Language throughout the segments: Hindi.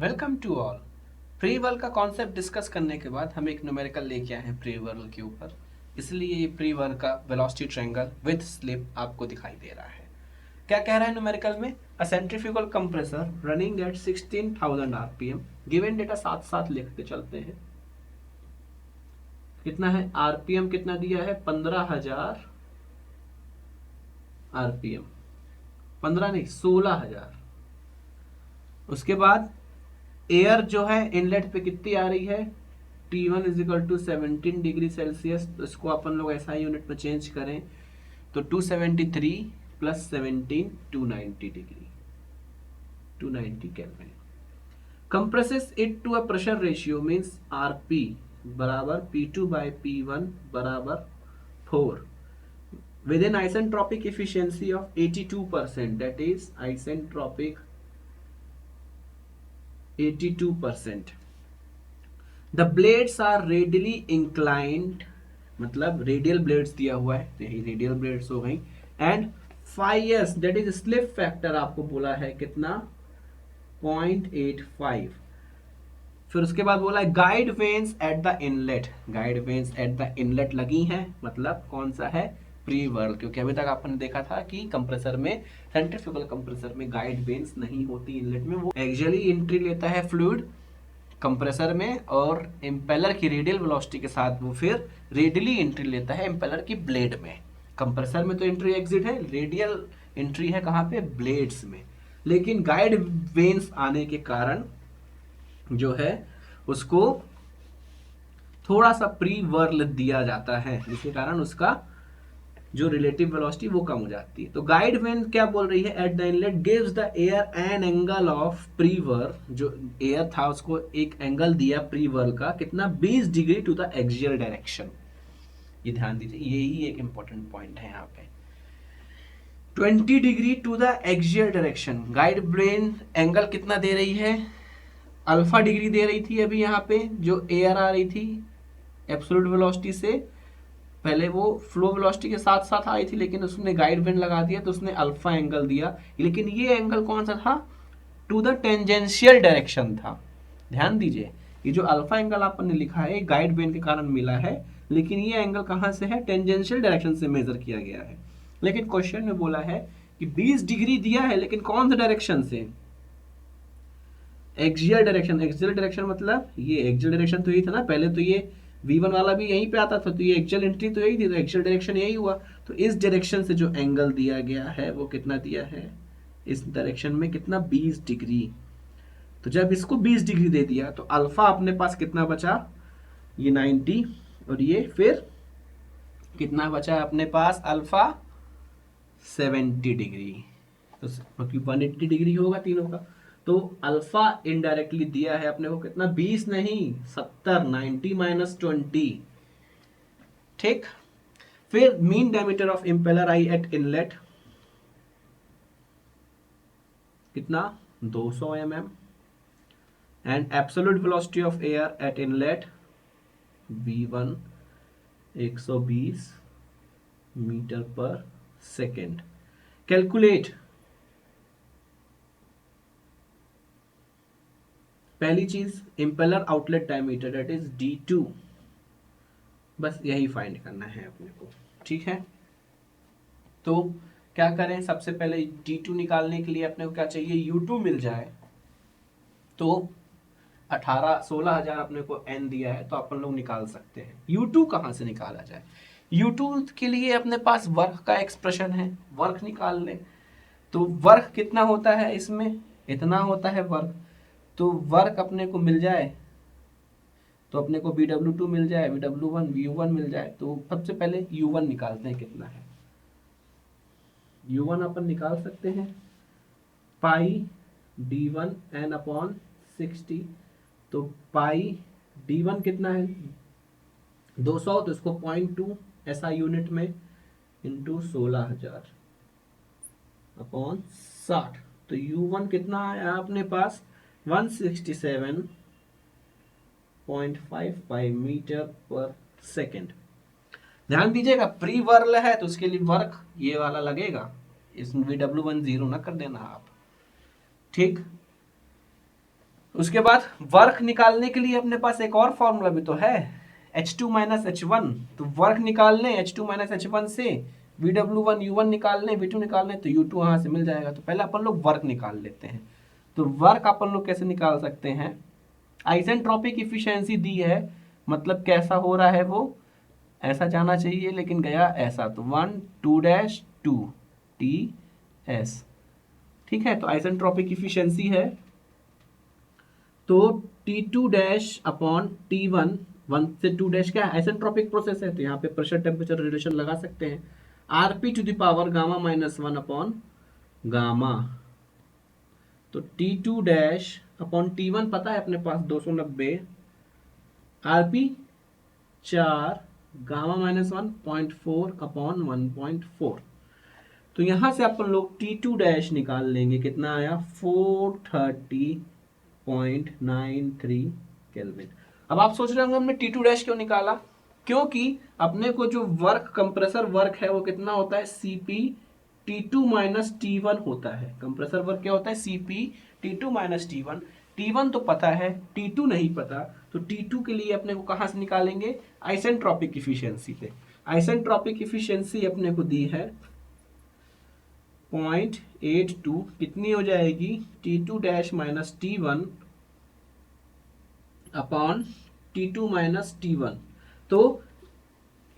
Welcome to all. Pre whirl का कॉन्सेप्ट डिस्कस करने के बाद हम एक न्यूमेरिकल लेके आए हैं प्री वर्ल के ऊपर, इसलिए ये प्री वर्ल का वेलोसिटी ट्रायंगल विद स्लिप आपको दिखाई दे रहा है। क्या कह रहा है न्यूमेरिकल में? A centrifugal compressor running at 16,000 RPM. Given data साथ साथ लिखते चलते हैं। कितना है आरपीएम? कितना दिया है? 15,000 आरपीएम। 15 नहीं, 16,000। उसके बाद एयर जो है इनलेट पे कितनी आ रही है? T1 is equal to 17 degree Celsius. तो इसको अपन लोग ऐसा यूनिट में चेंज करें तो 273 plus 17 290 degree, 290 kelvin. Compresses it to a pressure ratio means R P बराबर P2 बाय P1 बराबर 4 with an isentropic efficiency of 82%, that is isentropic 82%. The blades are radially inclined, मतलब रेडियल ब्लेड्स दिया हुआ है, यही रेडियल ब्लेड्स हो गई। And 5s that is slip factor आपको बोला है कितना? 0.85। फिर उसके बाद बोला है guide vanes at the inlet. Guide vanes at the inlet लगी हैं, मतलब कौन सा है? Pre whirl. क्योंकि अभी तक आपने देखा था कि कंप्रेसर में, सेंट्रीफ्यूगल कंप्रेसर में गाइड वेन्स नहीं होती इनलेट में, वो एक्सियली एंट्री लेता है फ्लूइड कंप्रेसर में, और इम्पेलर की रेडियल वेलोसिटी के साथ वो फिर रेडियली एंट्री लेता है इम्पेलर की ब्लेड में। कंप्रेसर में तो एंट्री एग्जिट है, रेडियल एंट्री है कहाँ पे? ब्लेड्स में। लेकिन गाइड वेन्स आने के कारण जो है उसको थोड़ा सा प्री वर्ल दिया जाता है, जिसके कारण उसका जो रिलेटिव वेलोसिटी वो कम हो जाती है। तो गाइड वेन क्या बोल रही है? At the inlet gives the air an angle of pre whirl. जो एयर था उसको एक एंगल दिया प्री वर्ल का, कितना? 20 degree to the axial direction. ये ध्यान दीजिए, यही एक इंपॉर्टेंट पॉइंट है यहाँ पे। 20 degree to the axial direction. Guide vane angle कितना दे रही है? अल्फा डिग्री दे रही थी अभी यहाँ पे, जो एयर आ रही थी एब्सोल्यूट वेलोसिटी से। पहले वो फ्लो वेलोसिटी के साथ साथ आई थी, लेकिन उसने गाइड वेन लगा दिया तो उसने अल्फा एंगल दिया। लेकिन ये एंगल कौन सा था? टू द टेंजेंशियल डायरेक्शन था। ध्यान दीजिए, ये जो अल्फा एंगल आपने लिखा है गाइड वेन के कारण मिला है, लेकिन ये एंगल कहां से है? टेंजेंशियल डायरेक्शन से मेजर किया गया है। लेकिन क्वेश्चन में बोला है कि 20 डिग्री दिया है, लेकिन कौन से डायरेक्शन से? Axial direction. एक्सियल डायरेक्शन मतलब ये एक्सियल डायरेक्शन तो यही था ना, पहले तो ये V1 वाला भी यहीं पे आता था, तो ये एक्सियल एंट्री तो यही थी, तो एक्सियल डायरेक्शन यही हुआ। तो इस डायरेक्शन से जो एंगल दिया गया है वो कितना दिया है? इस डायरेक्शन में कितना? 20 डिग्री। तो जब इसको 20 डिग्री दे दिया तो अल्फा अपने पास कितना बचा? ये 90, और ये फिर कितना बचा अपने पास? Alpha 70 degree. तो क्योंकि 180 डिग्री होगा तीनों का, तो अल्फा इनडायरेक्टली दिया है अपने को कितना? 20 नहीं, 70। 90 माइनस 20। ठीक। फिर mean diameter of impeller eye at inlet कितना? 200 mm। And absolute velocity of air at inlet V1 120 metre per second. Calculate. पहली चीज impeller outlet diameter that is D2, बस यही फाइंड करना है अपने को। ठीक है, तो क्या करें? सबसे पहले D2 निकालने के लिए अपने को क्या चाहिए? U2 मिल जाए। तो 16,000 अपने को n दिया है, तो अपन लोग निकाल सकते हैं। U2 कहाँ से निकाला जाए? U2 के लिए अपने पास वर्क का एक्सप्रेशन है, वर्क निकाल लें। तो वर्क कितना होता है इसमें? इतना होता है वर्क। तो वर्क अपने को मिल जाए तो अपने को BW2 मिल जाए, BW1 U1 मिल जाए। तो सबसे पहले U1 निकालते हैं कितना है। U1 अपन निकाल सकते हैं पाई D1 n अपॉन 60। तो पाई D1 कितना है? 200, तो इसको 0.2 ऐसा यूनिट में इंटू 16,000 अपॉन 60। तो U1 कितना आया अपने पास? 167.55 मीटर पर सेकेंड। ध्यान दीजिएगा, प्री वर्ल है तो उसके लिए वर्क ये वाला लगेगा, इसमें VW1 0 ना कर देना आप। ठीक। उसके बाद वर्क निकालने के लिए अपने पास एक और फॉर्मूला भी तो है, H2 माइनस H1। तो वर्क निकालने H2 माइनस H1 से VW1 U1 निकालने V2 निकालने तो U2 वहां से मिल जाएगा। तो पहले अपन लोग वर्क निकाल लेते हैं। तो वर्क अपन लोग कैसे निकाल सकते हैं, आइसेंट्रोपिक इफिशियंसी दी है, मतलब कैसा हो रहा है वो ऐसा जाना चाहिए, लेकिन गया ऐसा, तो 1 2 डैश 2 टी एस। ठीक है, तो आइसेंट्रोपिक इफिशियंसी है तो T2 डैश अपॉन T1, 1 से 2 डैश क्या है, आइसेंट्रोपिक प्रोसेस है तो यहाँ पे प्रेशर टेम्परेचर रिलेशन लगा सकते हैं। Rp to the power gamma minus 1 upon gamma, तो T2 डैश अपॉन T1 पता है अपने पास 290, Rp 4, गामा माइनस 1.4 अपॉन 1.4। तो यहां से अपन लोग T2 डैश निकाल लेंगे, कितना आया 430.93 केल्विन। अब आप सोच रहे होंगे हमने T2 डैश क्यों निकाला, क्योंकि अपने को जो वर्क कंप्रेसर वर्क है वो कितना होता है Cp T2 माइनस T1 होता है। कंप्रेसर वर्क क्या होता है Cp T2 minus T1। T1 तो पता है, T2 नहीं पता, तो T2 के लिए अपने को कहां से निकालेंगे, आइसेंट्रोपिक इफिशियंसी से। आइसेंट्रोपिक इफिशियंसी अपने को दी है 0.82, कितनी हो जाएगी T2 dash minus T1 upon T2 minus T1। तो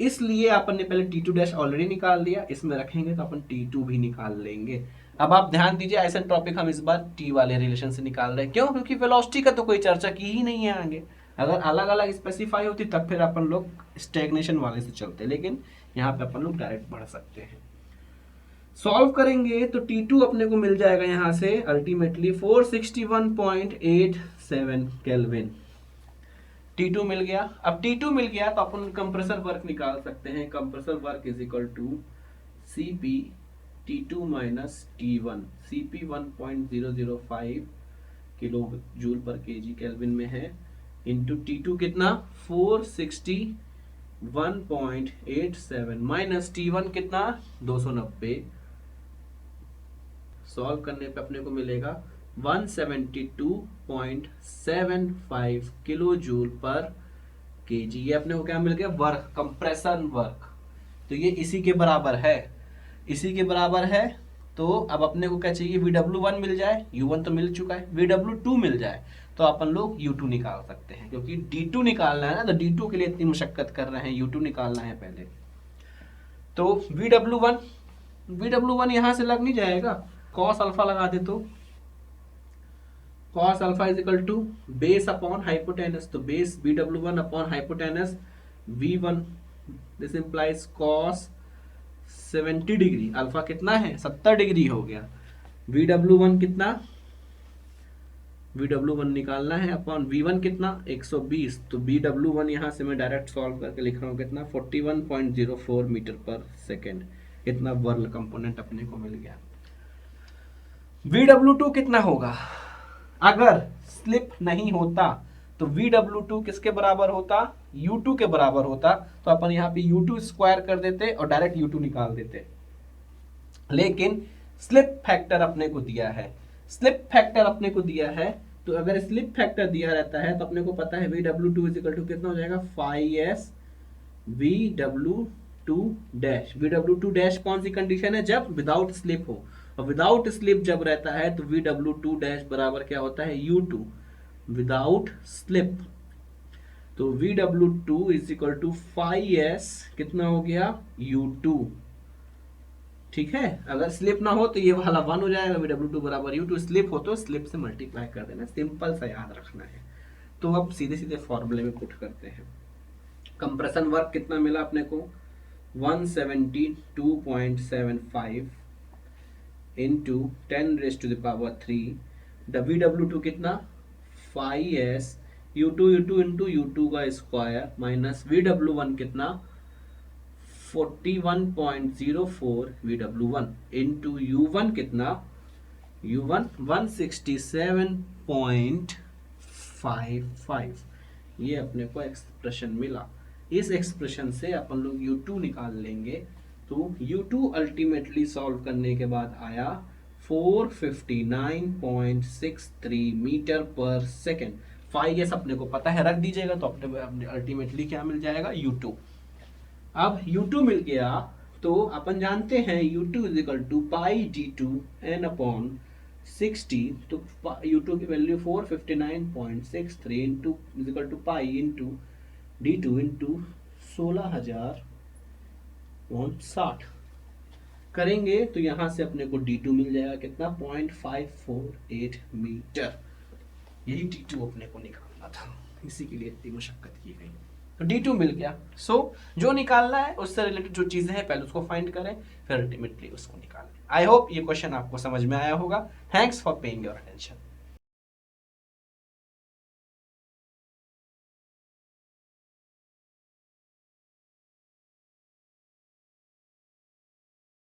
इसलिए अपन ने पहले T2 डैश ऑलरेडी निकाल दिया, इसमें रखेंगे तो अपन T2 भी निकाल लेंगे। अब आप ध्यान दीजिए, आइसेंट्रोपिक हम इस बार T वाले रिलेशन से निकाल रहे हैं, क्यों, क्योंकि वेलोसिटी का तो कोई चर्चा की ही नहीं है आगे। अगर अलग अलग स्पेसिफाई होती तब फिर अपन लोग स्टेग्नेशन वाले से चलते, लेकिन यहाँ पे अपन लोग डायरेक्ट बढ़ सकते हैं। सॉल्व करेंगे तो T2 अपने को मिल जाएगा यहाँ से अल्टीमेटली 461.87 केल्विन। T2 मिल गया। अब T2 मिल गया तो अपन कंप्रेसर वर्क निकाल सकते हैं। Compressor work is equal to Cp T2 minus T1। Cp 1.005 kilo joule per KG kelvin में है, इंटू T2 कितना 461.87 माइनस T1 कितना 290। सॉल्व करने पे अपने को मिलेगा 172.75 किलो जूल पर केजी। ये अपने को क्या मिल गया, वर्क, कंप्रेशन वर्क। तो ये इसी के बराबर है, इसी के बराबर है। तो अब अपने को क्या चाहिए, VW1 मिल जाए, U1 तो मिल चुका है, VW2 मिल जाए तो अपन लोग U2 निकाल सकते हैं, क्योंकि D2 निकालना है ना, तो D2 के लिए इतनी मशक्कत कर रहे हैं, U2 निकालना है पहले। तो VW1 यहां से लग नहीं जाएगा, कॉस अल्फा लगा दे तो cos alpha is equal to base upon hypotenuse, तो base VW1 upon hypotenuse V1, this implies cos 70 डिग्री। अल्फा कितना है 70 डिग्री हो गया। VW1 कितना, VW1 निकालना है अपॉन V1 कितना 120, तो VW1 यहां से मैं डायरेक्ट सॉल्व करके लिख रहा हूं कितना 41.04 मीटर पर सेकेंड। इतना वर्क कंपोनेंट अपने को मिल गया। VW2 कितना होगा, अगर स्लिप नहीं होता तो VW2 किसके बराबर होता, U2 के बराबर होता। तो अपन यहाँ पे U2 स्क्वायर कर देते और डायरेक्ट U2 निकाल देते, लेकिन स्लिप फैक्टर अपने को दिया है, स्लिप फैक्टर अपने को दिया है। तो अगर स्लिप फैक्टर दिया रहता है तो अपने को पता है VW2 इज इक्वल टू कितना हो जाएगा 5s VW2 dash. VW2 dash कौन सी कंडीशन है, जब विदाउट स्लिप हो, और विदाउट स्लिप जब रहता है तो VW2 डैश बराबर क्या होता है U2 विदाउट स्लिप। तो VW2 is equal to 5s कितना हो गया U2। ठीक है, अगर स्लिप ना हो तो ये वाला 1 हो जाएगा, VW2 बराबर U2, स्लिप हो तो स्लिप से मल्टीप्लाई कर देना, सिंपल सा याद रखना है। तो अब सीधे सीधे फॉर्मूले में पुट करते हैं। कंप्रेशन वर्क कितना मिला अपने को 172.75 into 10 raise to the power 3। VW2 कितना 5s U2 इंटू U2 का स्क्वायर माइनस VW1 कितना 41.04 VW1 इंटू U1 कितना U1 167.55। ये अपने को एक्सप्रेशन मिला। इस एक्सप्रेशन से अपन लोग U2 निकाल लेंगे। तो U2 अल्टीमेटली सॉल्व करने के बाद आया 459.63 metre per second. Five S अपने को पता है, रख दीजिएगा तो अपने अल्टीमेटली क्या मिल जाएगा, U2। अब U2 मिल गया तो अपन जानते हैं U2 is equal to pi D2 n upon 60। तो U2 की value 459.63 into is equal to pi into D2 into 16,000/60 करेंगे तो यहां से अपने को D2 मिल जाएगा कितना, 0.548 मीटर। यही D2 अपने को निकालना था, इसी के लिए इतनी मशक्कत की गई। तो D2 मिल गया। सो जो निकालना है उससे रिलेटेड जो चीजें हैं पहले उसको फाइंड करें, फिर अल्टीमेटली उसको निकालें। आई होप ये क्वेश्चन आपको समझ में आया होगा। Thanks for paying your attention.